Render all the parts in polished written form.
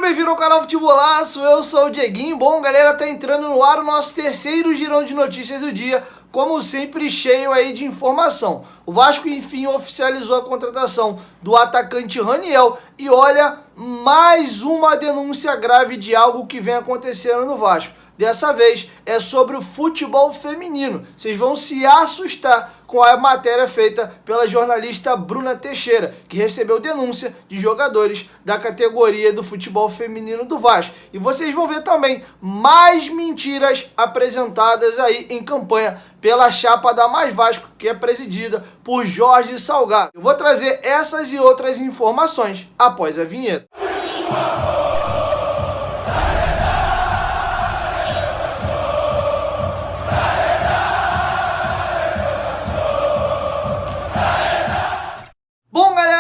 bem-vindo ao canal Futebolaço, eu sou o Dieguinho. Bom, galera, tá entrando no ar o nosso terceiro girão de notícias do dia, como sempre cheio aí de informação. O Vasco, enfim, oficializou a contratação do atacante Raniel e olha, mais uma denúncia grave de algo que vem acontecendo no Vasco. Dessa vez é sobre o futebol feminino. Vocês vão se assustar com a matéria feita pela jornalista Bruna Teixeira, que recebeu denúncia de jogadores da categoria do futebol feminino do Vasco. E vocês vão ver também mais mentiras apresentadas aí em campanha pela chapa da Mais Vasco, que é presidida por Jorge Salgado. Eu vou trazer essas e outras informações após a vinheta.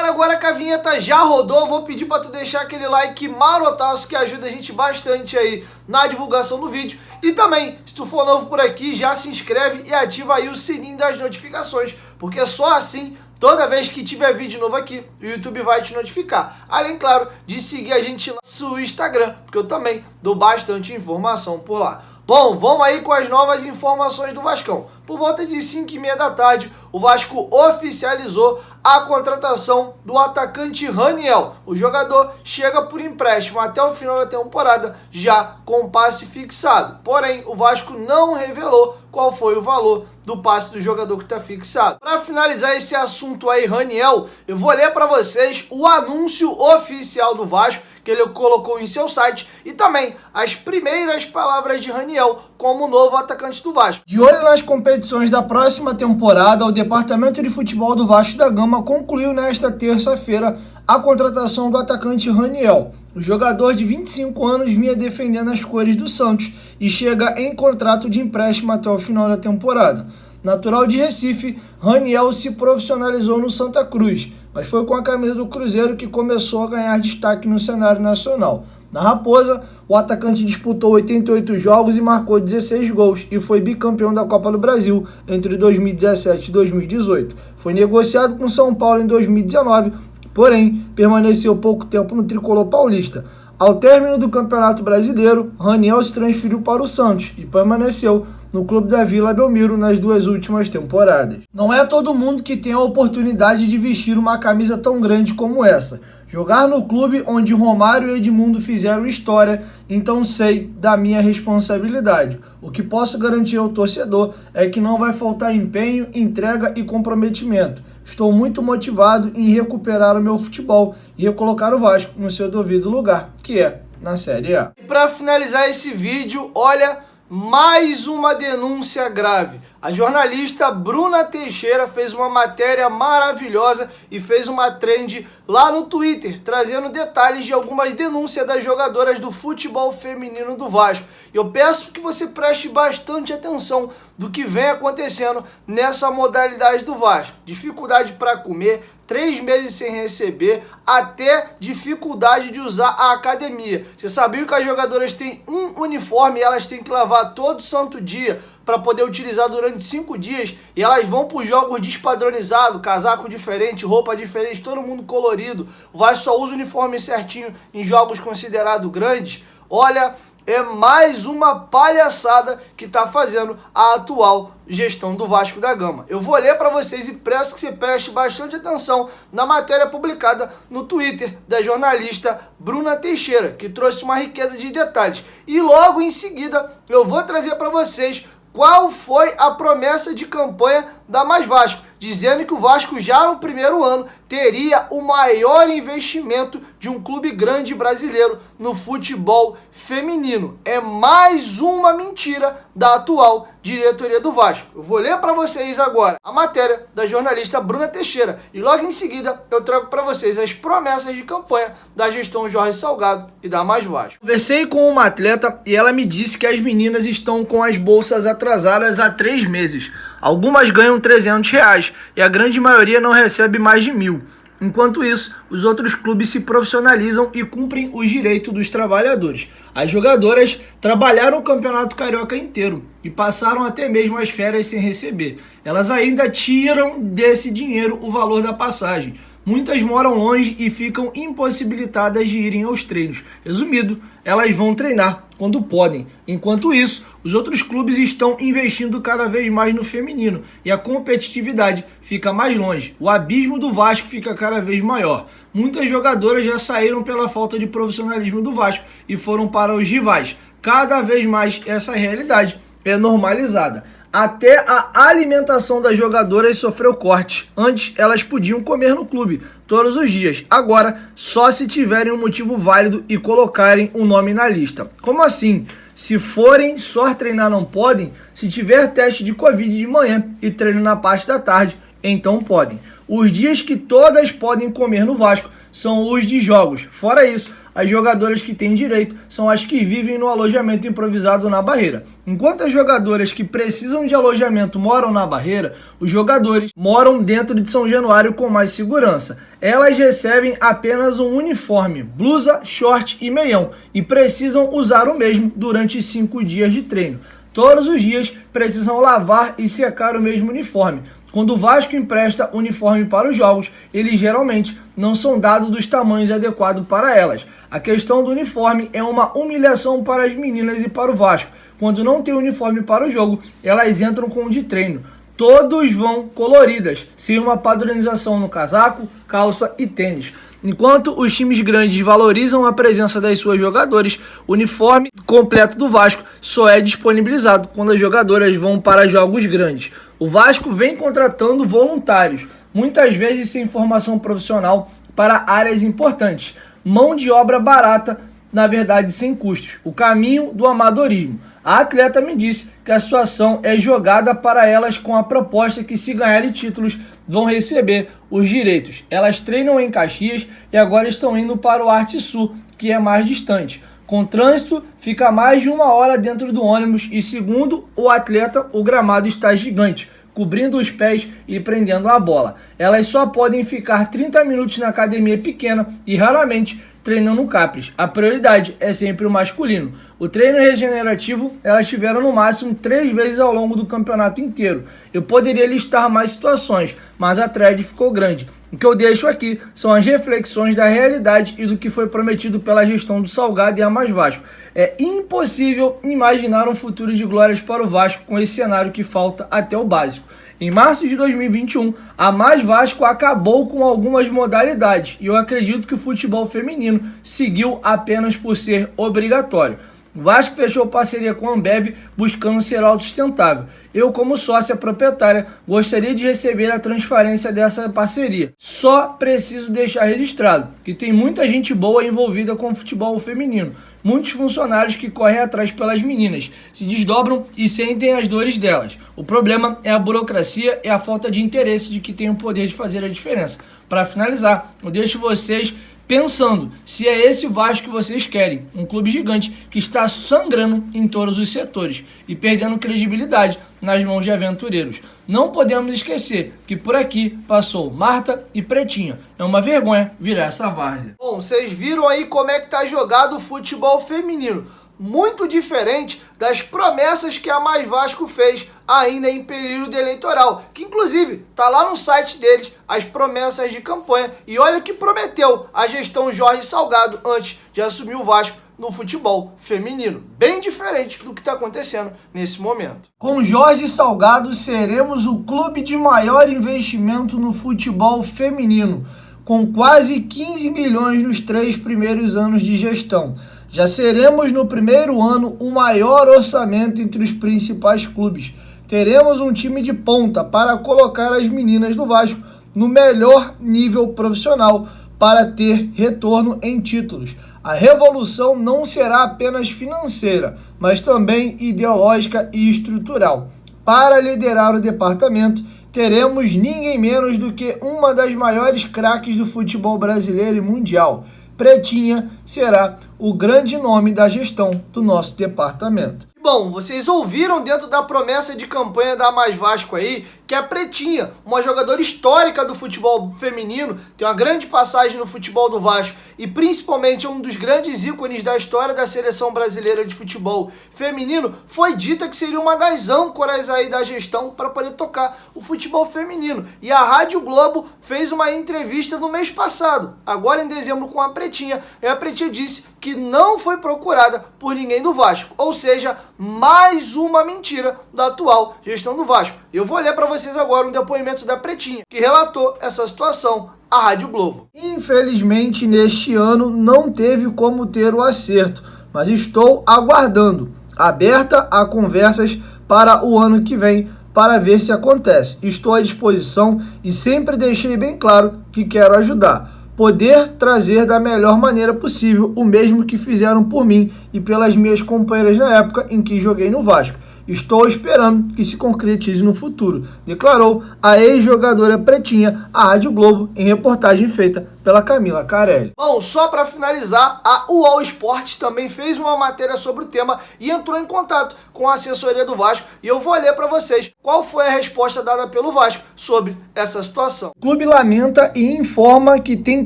Agora que a vinheta já rodou, vou pedir para tu deixar aquele like marotaço que ajuda a gente bastante aí na divulgação do vídeo. E também, se tu for novo por aqui, já se inscreve e ativa aí o sininho das notificações, porque só assim, toda vez que tiver vídeo novo aqui, o YouTube vai te notificar. Além, claro, de seguir a gente lá no Instagram, porque eu também dou bastante informação por lá. Bom, vamos aí com as novas informações do Vascão. Por volta de 5h30 da tarde, o Vasco oficializou a contratação do atacante Raniel. O jogador chega por empréstimo até o final da temporada, já com passe fixado. Porém, o Vasco não revelou qual foi o valor do passe do jogador que está fixado. Para finalizar esse assunto aí, Raniel, eu vou ler para vocês o anúncio oficial do Vasco, que ele colocou em seu site, e também as primeiras palavras de Raniel como novo atacante do Vasco. De olho nas competições da próxima temporada, o Departamento de Futebol do Vasco da Gama concluiu nesta terça-feira a contratação do atacante Raniel. O jogador de 25 anos vinha defendendo as cores do Santos e chega em contrato de empréstimo até o final da temporada. Natural de Recife, Raniel se profissionalizou no Santa Cruz, mas foi com a camisa do Cruzeiro que começou a ganhar destaque no cenário nacional. Na Raposa, o atacante disputou 88 jogos e marcou 16 gols e foi bicampeão da Copa do Brasil entre 2017 e 2018. Foi negociado com São Paulo em 2019, porém permaneceu pouco tempo no tricolor paulista. Ao término do Campeonato Brasileiro, Raniel se transferiu para o Santos e permaneceu no clube da Vila Belmiro nas duas últimas temporadas. Não é todo mundo que tem a oportunidade de vestir uma camisa tão grande como essa. Jogar no clube onde Romário e Edmundo fizeram história, então sei da minha responsabilidade. O que posso garantir ao torcedor é que não vai faltar empenho, entrega e comprometimento. Estou muito motivado em recuperar o meu futebol e recolocar o Vasco no seu devido lugar, que é na Série A. E para finalizar esse vídeo, olha, mais uma denúncia grave. A jornalista Bruna Teixeira fez uma matéria maravilhosa e fez uma trend lá no Twitter, trazendo detalhes de algumas denúncias das jogadoras do futebol feminino do Vasco. E eu peço que você preste bastante atenção do que vem acontecendo nessa modalidade do Vasco. Dificuldade para comer, 3 meses sem receber, até dificuldade de usar a academia. Você sabia que as jogadoras têm um uniforme e elas têm que lavar todo santo dia para poder utilizar durante 5 dias, e elas vão para os jogos despadronizados, casaco diferente, roupa diferente, todo mundo colorido. O Vasco só usa o uniforme certinho em jogos considerados grandes. Olha, é mais uma palhaçada que está fazendo a atual gestão do Vasco da Gama. Eu vou ler para vocês e peço que você preste bastante atenção na matéria publicada no Twitter da jornalista Bruna Teixeira, que trouxe uma riqueza de detalhes. E logo em seguida eu vou trazer para vocês qual foi a promessa de campanha da Mais Vasco, dizendo que o Vasco já no primeiro ano teria o maior investimento de um clube grande brasileiro no futebol feminino. É mais uma mentira da atual diretoria do Vasco. Eu vou ler para vocês agora a matéria da jornalista Bruna Teixeira e logo em seguida eu trago para vocês as promessas de campanha da gestão Jorge Salgado e da Mais Vasco. Conversei com uma atleta e ela me disse que as meninas estão com as bolsas atrasadas há 3 meses. Algumas ganham R$300 e a grande maioria não recebe mais de 1.000. Enquanto isso, os outros clubes se profissionalizam e cumprem os direitos dos trabalhadores. As jogadoras trabalharam o Campeonato Carioca inteiro e passaram até mesmo as férias sem receber. Elas ainda tiram desse dinheiro o valor da passagem. muitas moram longe e ficam impossibilitadas de irem aos treinos. Resumido, elas vão treinar quando podem. Enquanto isso, os outros clubes estão investindo cada vez mais no feminino e a competitividade fica mais longe. O abismo do Vasco fica cada vez maior. Muitas jogadoras já saíram pela falta de profissionalismo do Vasco e foram para os rivais. Cada vez mais essa realidade é normalizada. Até a alimentação das jogadoras sofreu corte. Antes, elas podiam comer no clube todos os dias. Agora, só se tiverem um motivo válido e colocarem um nome na lista. Como assim? Se forem só treinar não podem? Se tiver teste de Covid de manhã e treino na parte da tarde, então podem. Os dias que todas podem comer no Vasco são os de jogos. Fora isso, as jogadoras que têm direito são as que vivem no alojamento improvisado na Barreira. Enquanto as jogadoras que precisam de alojamento moram na Barreira, os jogadores moram dentro de São Januário com mais segurança. Elas recebem apenas um uniforme, blusa, short e meião, e precisam usar o mesmo durante 5 dias de treino. Todos os dias precisam lavar e secar o mesmo uniforme. Quando o Vasco empresta uniforme para os jogos, eles geralmente não são dados dos tamanhos adequados para elas. A questão do uniforme é uma humilhação para as meninas e para o Vasco. Quando não tem uniforme para o jogo, elas entram com o de treino. Todos vão coloridas, sem uma padronização no casaco, calça e tênis. Enquanto os times grandes valorizam a presença das suas jogadoras, o uniforme completo do Vasco só é disponibilizado quando as jogadoras vão para jogos grandes. O Vasco vem contratando voluntários, muitas vezes sem formação profissional, para áreas importantes. Mão de obra barata, na verdade sem custos. O caminho do amadorismo. A atleta me disse que a situação é jogada para elas com a proposta que, se ganharem títulos, vão receber os direitos. Elas treinam em Caxias e agora estão indo para o Arte Sul, que é mais distante. Com trânsito, fica mais de 1 hora dentro do ônibus e, segundo o atleta, o gramado está gigante, cobrindo os pés e prendendo a bola. Elas só podem ficar 30 minutos na academia pequena e raramente treinam no Capris. A prioridade é sempre o masculino. O treino regenerativo elas tiveram no máximo 3 vezes ao longo do campeonato inteiro. Eu poderia listar mais situações, mas a thread ficou grande. O que eu deixo aqui são as reflexões da realidade e do que foi prometido pela gestão do Salgado e a Mais Vasco. É impossível imaginar um futuro de glórias para o Vasco com esse cenário que falta até o básico. Em março de 2021, a Mais Vasco acabou com algumas modalidades e eu acredito que o futebol feminino seguiu apenas por ser obrigatório. O Vasco fechou parceria com a Ambev buscando ser autossustentável. Eu, como sócia proprietária, gostaria de receber a transferência dessa parceria. Só preciso deixar registrado que tem muita gente boa envolvida com o futebol feminino. Muitos funcionários que correm atrás pelas meninas, se desdobram e sentem as dores delas. O problema é a burocracia e a falta de interesse de que tem o poder de fazer a diferença. Para finalizar, eu deixo vocês pensando se é esse o Vasco que vocês querem. Um clube gigante que está sangrando em todos os setores e perdendo credibilidade nas mãos de aventureiros. Não podemos esquecer que por aqui passou Marta e Pretinha. É uma vergonha virar essa várzea. Bom, vocês viram aí como é que tá jogado o futebol feminino. Muito diferente das promessas que a Mais Vasco fez ainda em período eleitoral, que inclusive tá lá no site deles as promessas de campanha, e olha o que prometeu a gestão Jorge Salgado antes de assumir o Vasco no futebol feminino. Bem diferente do que está acontecendo nesse momento. Com Jorge Salgado seremos o clube de maior investimento no futebol feminino, com quase 15 milhões nos 3 primeiros anos de gestão. Já seremos no primeiro ano o maior orçamento entre os principais clubes. Teremos um time de ponta para colocar as meninas do Vasco no melhor nível profissional para ter retorno em títulos. A revolução não será apenas financeira, mas também ideológica e estrutural. Para liderar o departamento, teremos ninguém menos do que uma das maiores craques do futebol brasileiro e mundial. Pretinha será o grande nome da gestão do nosso departamento. Bom, vocês ouviram dentro da promessa de campanha da Mais Vasco aí, que a Pretinha, uma jogadora histórica do futebol feminino, tem uma grande passagem no futebol do Vasco e principalmente é um dos grandes ícones da história da seleção brasileira de futebol feminino, foi dita que seria uma das âncoras aí da gestão para poder tocar o futebol feminino. E a Rádio Globo fez uma entrevista no mês passado, agora em dezembro, com a Pretinha, e a Pretinha disse que não foi procurada por ninguém do Vasco, ou seja, mais uma mentira da atual gestão do Vasco. Eu vou ler para vocês agora um depoimento da Pretinha, que relatou essa situação à Rádio Globo. Infelizmente, neste ano não teve como ter o acerto, mas estou aguardando, aberta a conversas para o ano que vem, para ver se acontece. Estou à disposição e sempre deixei bem claro que quero ajudar. Poder trazer da melhor maneira possível o mesmo que fizeram por mim e pelas minhas companheiras na época em que joguei no Vasco. Estou esperando que se concretize no futuro, declarou a ex-jogadora Pretinha à Rádio Globo em reportagem feita pela Camila Carelli. Bom, só para finalizar, a UOL Esportes também fez uma matéria sobre o tema e entrou em contato com a assessoria do Vasco e eu vou ler para vocês qual foi a resposta dada pelo Vasco sobre essa situação. O clube lamenta e informa que tem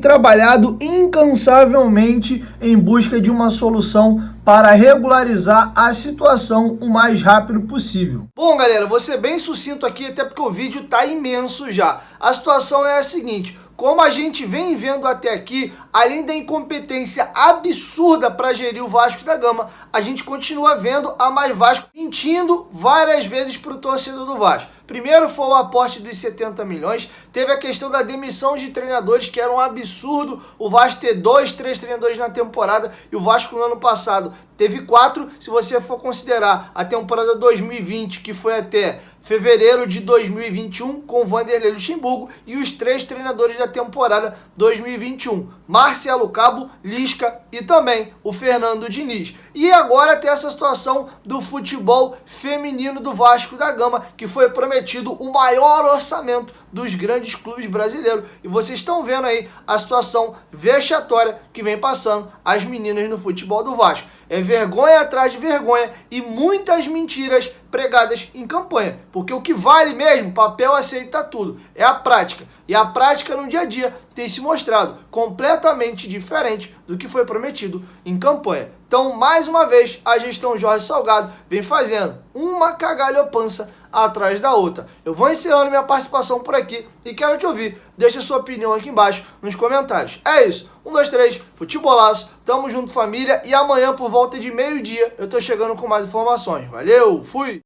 trabalhado incansavelmente em busca de uma solução para regularizar a situação o mais rápido possível. Bom, galera, vou ser bem sucinto aqui, até porque o vídeo tá imenso já. A situação é a seguinte: como a gente vem vendo até aqui, além da incompetência absurda para gerir o Vasco da Gama, a gente continua vendo a Mais Vasco mentindo várias vezes para o torcedor do Vasco. Primeiro foi o aporte dos 70 milhões, teve a questão da demissão de treinadores, que era um absurdo o Vasco ter 2, 3 treinadores na temporada, e o Vasco no ano passado teve 4, se você for considerar a temporada 2020, que foi até fevereiro de 2021, com Vanderlei Luxemburgo, e os 3 treinadores da temporada 2021, Marcelo Cabo, Lisca e também o Fernando Diniz. E agora tem essa situação do futebol feminino do Vasco da Gama, que foi prometido o maior orçamento dos grandes clubes brasileiros. E vocês estão vendo aí a situação vexatória que vem passando as meninas no futebol do Vasco. É vergonha atrás de vergonha e muitas mentiras pregadas em campanha. Porque o que vale mesmo, papel aceita tudo, é a prática. E a prática no dia a dia tem se mostrado completamente diferente do que foi prometido em campanha. Então, mais uma vez, a gestão Jorge Salgado vem fazendo uma cagalhopança atrás da outra. Eu vou encerrando minha participação por aqui e quero te ouvir. Deixa sua opinião aqui embaixo nos comentários. É isso. 1, 2, 3, futebolaço. Tamo junto, família. E amanhã, por volta de meio-dia, eu tô chegando com mais informações. Valeu, fui!